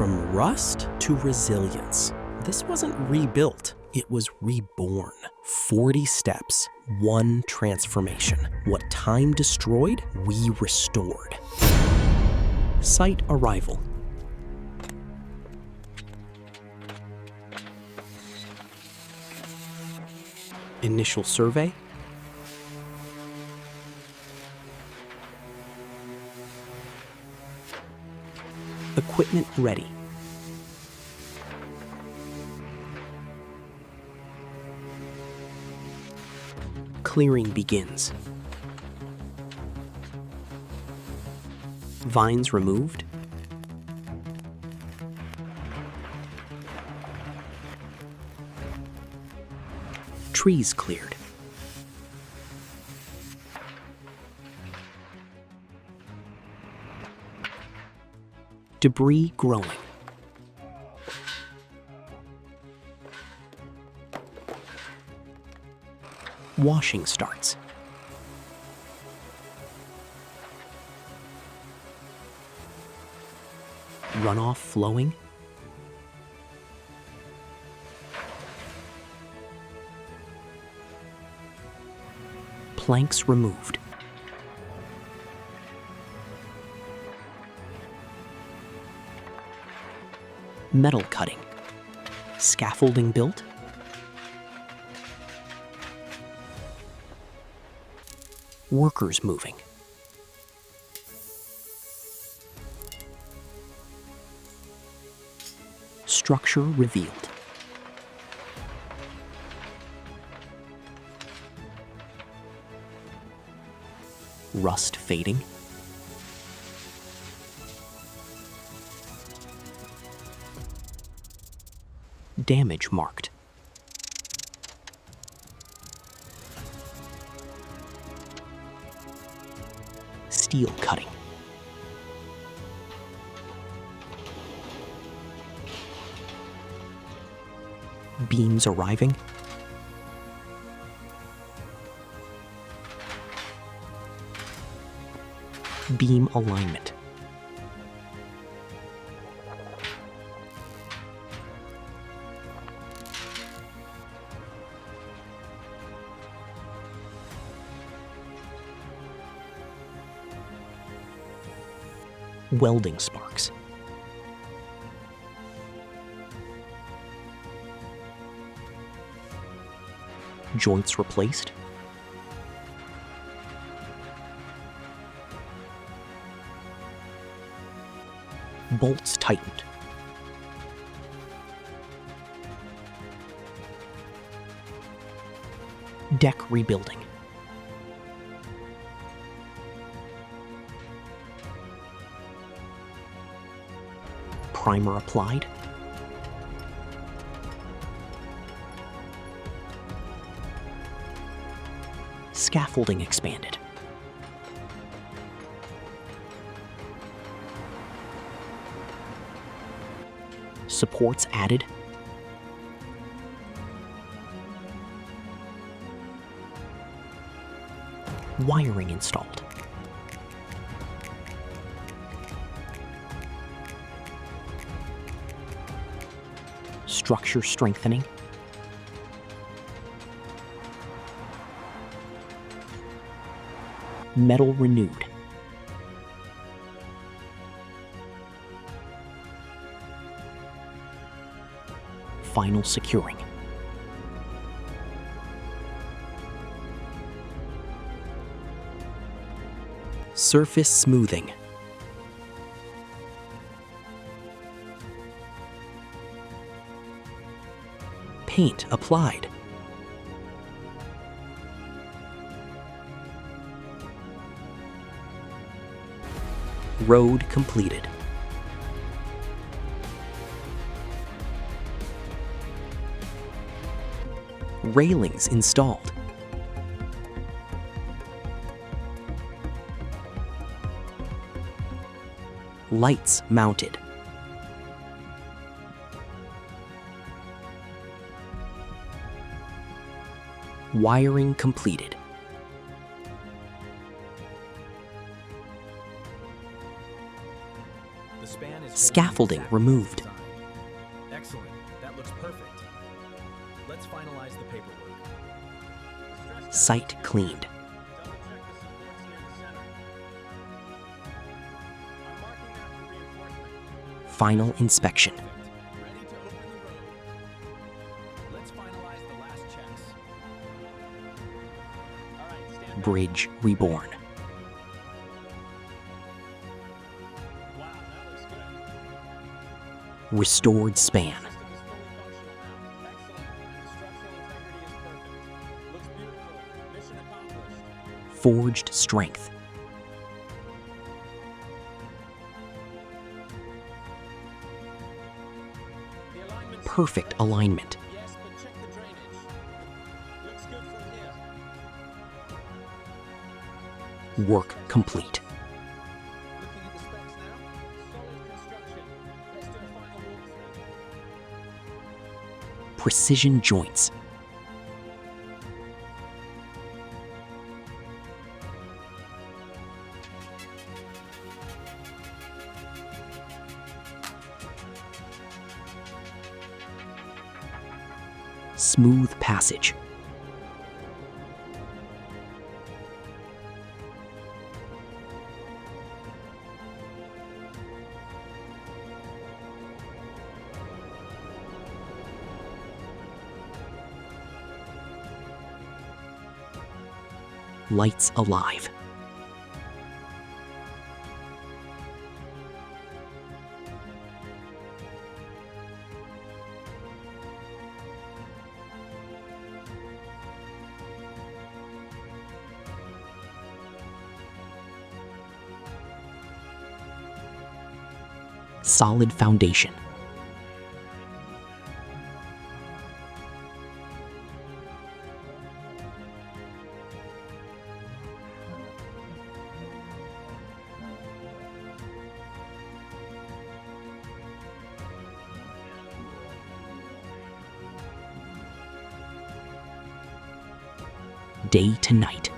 From rust to resilience. This wasn't rebuilt, it was reborn. 40 steps, one transformation. What time destroyed, we restored. Site arrival. Initial survey. Equipment ready. Clearing begins. Vines removed. Trees cleared. Debris growing. Washing starts. Runoff flowing. Planks removed. Metal cutting. Scaffolding built. Workers moving. Structure revealed. Rust fading. Damage marked. Steel cutting. Beams arriving. Beam alignment. Welding sparks. Joints replaced. Bolts tightened. Deck rebuilding. Primer applied. Scaffolding expanded. Supports added. Wiring installed. Structure strengthening. Metal renewed. Final securing. Surface smoothing. Paint applied. Road completed. Railings installed. Lights mounted. Wiring completed. Scaffolding removed. Excellent. That looks perfect. Let's finalize the paperwork. Site cleaned. Final inspection. Ready to open the road. Let's finalize the last checks. All right, stand by. Bridge reborn. Wow, that looks good. Restored span. System is fully functional now. Excellent. And the structural integrity is perfect. Looks beautiful. Mission accomplished. Forged strength. The alignment's Perfect alignment. yes, but check the drainage. Looks good from here. Work complete. Looking at the specs now. Solid construction. Let's do a final walkthrough. Precision joints. Smooth passage. Lights alive. Solid foundation. Day to night.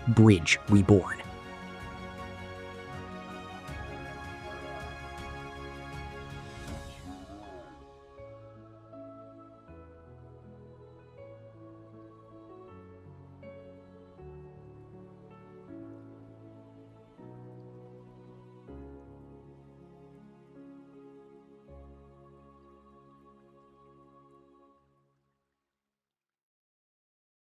Bridge reborn.